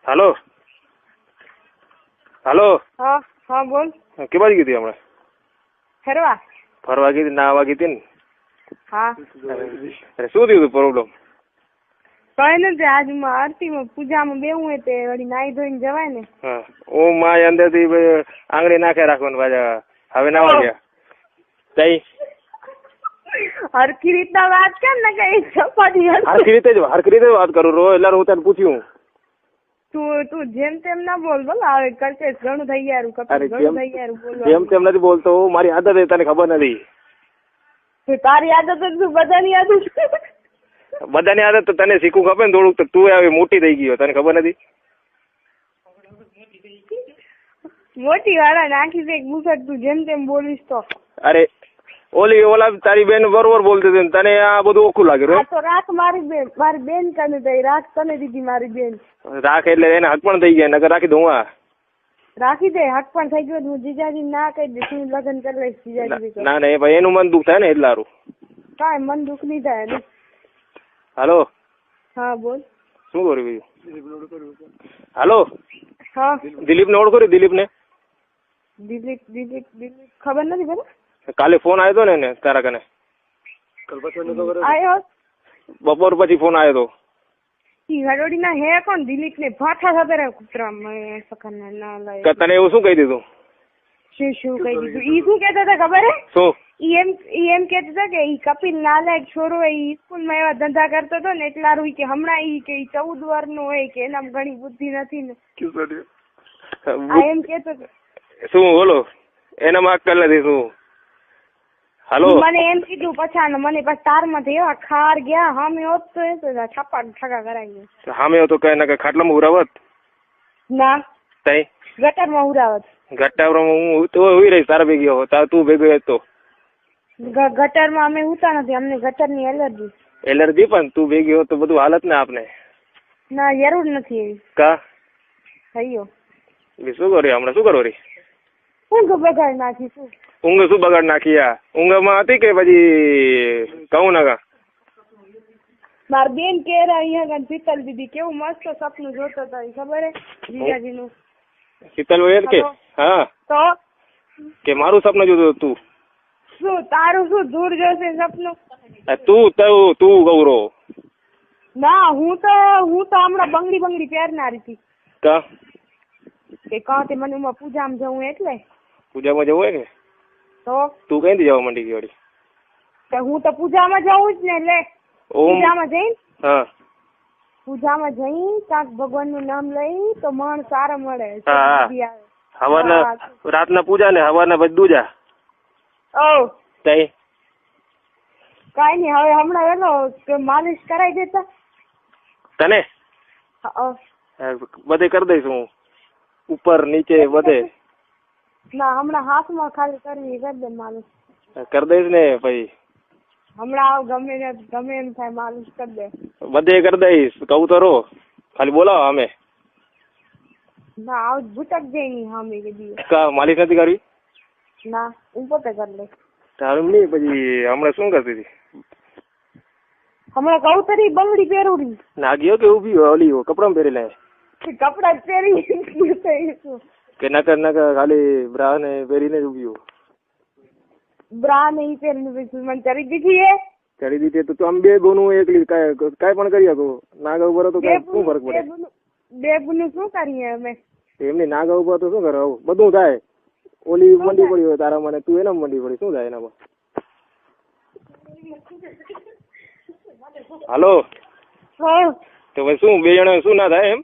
હાલો હાલો. હા હા બોલ. કે બાજુ ગઈ હતી હમણાં? ફરવા. ફરવા ગઈ હતી, નાહવા ગઈ હતી ને? હા. અરે શું થયું પ્રોબ્લેમ? કઈ નથી, આજ આરતીમાં પૂજામાં બેવું હોય તે વળી નાઈ ધોઈને જવાય ને. હા, હું માય અંદર થી આંગળી નાખે રાખવાનું પાછા. હવે નાવા ગયા તઈ હરખી રીતના વાત કર ને કઈ સપાટી હરખી રીતે વાત કરું રો એટલે હું તને પૂછ્યું. તું જેમ તેમ ના બોલ બોલ, હવે કરશે ઘણું થઈ ગયા કપી ઘણું થઈ ગયા બોલ. જેમ તેમ નથી બોલતો, મારી આદત તને ખબર નથી. તારી આદત શું બધાની આદત? બધાની આદત તો તને શીખવું ખબર ને થોડુંક, તો તું હવે મોટી થઈ ગયો તને ખબર નથી. મોટી વાળા નાખી દે મુખટ, તું જેમ તેમ બોલીશ તો. અરે ઓલા તારી બેન બરોબર બોલતી હતી, તને આ બધું ઓખું લાગે. તો રાખ મારી બેન કને દઈ, રાખ તને દીધી મારી બેન. રાખ એટલે એને હક પણ થઈ ગયા, નકર રાખી દઉં. રાખી દે, હક પણ થઈ ગયો. હું જીજાજી ના કહી દઈશ, હું લગ્ન કરી લઈશ જીજાજી. ના ના ભાઈ, એનું મન દુઃખ થાય ને એટલે સારું. કાંઈ મન દુઃખ નહીં થાય ને. હાલો. હા બોલ. શું કર્યું? હાલો. હા દિલીપ ને ઓળખો? દિલીપ ને? દિલીપ ખબર નથી બરાબર. કાલે ફોન આવ્યો હતો ને તારા કને? આવ્યો બપોર પછી ફોન આવ્યો હતો. હડોડી ના હે કોણ? દિલીપ ને ભાઠા સાથે કૂતરા ના લાય. તને એવું શું કહી દીધું? શું કહી દીધું? ઈ શું કેતા હતા ખબર હે? શું? ઈ એમ કેતા હતા કે ઈ કપિલ નાલાયક છોરો ઈ સ્કૂલ માં એવા ધંધા કરતો હતો ને એટલા રૂ કે હમણાં ઈ કે 14 વર્ષ નો હોય કે એનામાં ઘણી બુદ્ધિ નથી ને. એમ કેતો શું બોલો? એનામાં અક્કલ નથી શું? હાલો. મને એમ કીધું પછાને, મને પછી તારમાંથી એવા ખાર ગયા. હામે હોત તો એ તો છાપા ઠગા કરાવી. હામે તો કઈ ના કઈ ખાટલામાં ઉરાવત? ના તઈ ગટરમાં ઉરાવત. ગટારમાં હું તો ઉઈ રહી તારા ભેગી હો, તાર તું ભેગો તો. ગટરમાં અમે ઉતા નથી, અમને ગટરની એલર્જી. એલર્જી? પણ તું ભેગી હો તો બધું હાલત ને આપને. ના જરૂર નથી એવી. કા થયો શું કર્યું હમણાં? શું કરો રી? ઊંઘ બગાડ નાખી. શું ઊંઘ શું બગાડ નાખી? ઊંઘમાં હતી કે પછી કહું ના? માર બેન કેરા અહીંયા શીતલ દીદી કેવું મસ્ત સપનું જોતો હતો, ખબર હે જીજાજી નું? શીતલ વૈદ કે? હા. તો કે મારું સપનું જોતું તું? શું તારું શું દૂર જોશે સપનું? તું ગૌરો? ના હું તો હમણાં બંગડી પહેરનારી હતી. કા કે કહતે મને હું પૂજામાં જવું એટલે. પૂજામાં જવું હોય કે? તો તું કઈ જવા માંડી ગઈ વળી? હું તો પૂજામાં જવું જ ને. લે પૂજામાં જઈને કાંક ભગવાન નું નામ લઈ તો મન સારા મળે. હવારના રાતના પૂજા ને હવારના પછી દૂજા. ઓ તઈ કઈ નઈ, હવે હમણાં એનો માલિશ કરાવી દેતા તને? બધે કરી દઈશ હું, ઉપર નીચે બધે. ના હમણાં હાથમાં ખાલી કરવી, કરી દે માલિશ. કરી દઈશ ને ભાઈ. હમણાં આવ ગમે એમ થાય માલિશ કરી દે. બધે કરી દઈશ, કહું તો રો. ખાલી બોલાવો અમે. ના આવ ભૂટક જઈ ની હામી કે દી. કા માલિશ નથી કરવી? ના હું પોતે કરી લઈશ. તારું નહીં પછી હમણાં શું કરતી હતી? હમણાં કહું તરી બંગડી પહેરું. નાગીઓ કે ઉભી ઓલી કપડા પહેરી લે? કપડા પહેરી કે નકર ખાલી બ્રા ને પહેરીને જ ઉભી? બ્રા નહીં પહેરીને મને ચડી દીધી હે. ચડી દીધી તો તું આમ બે બોનું એકલી કાંઈ પણ કરી શકો. નાગા ઉપર તો શું ફરક પડે? બે બોનું શું કરીએ અમે? એમની નાગા ઉપર તો શું કરે? બધું થાય. ઓલી મંડી પડી હોય તારા મને, તું એના મંડી પડી, શું થાય એનામાં? હાલો. તો ભાઈ શું બે જણા શું ના થાય એમ?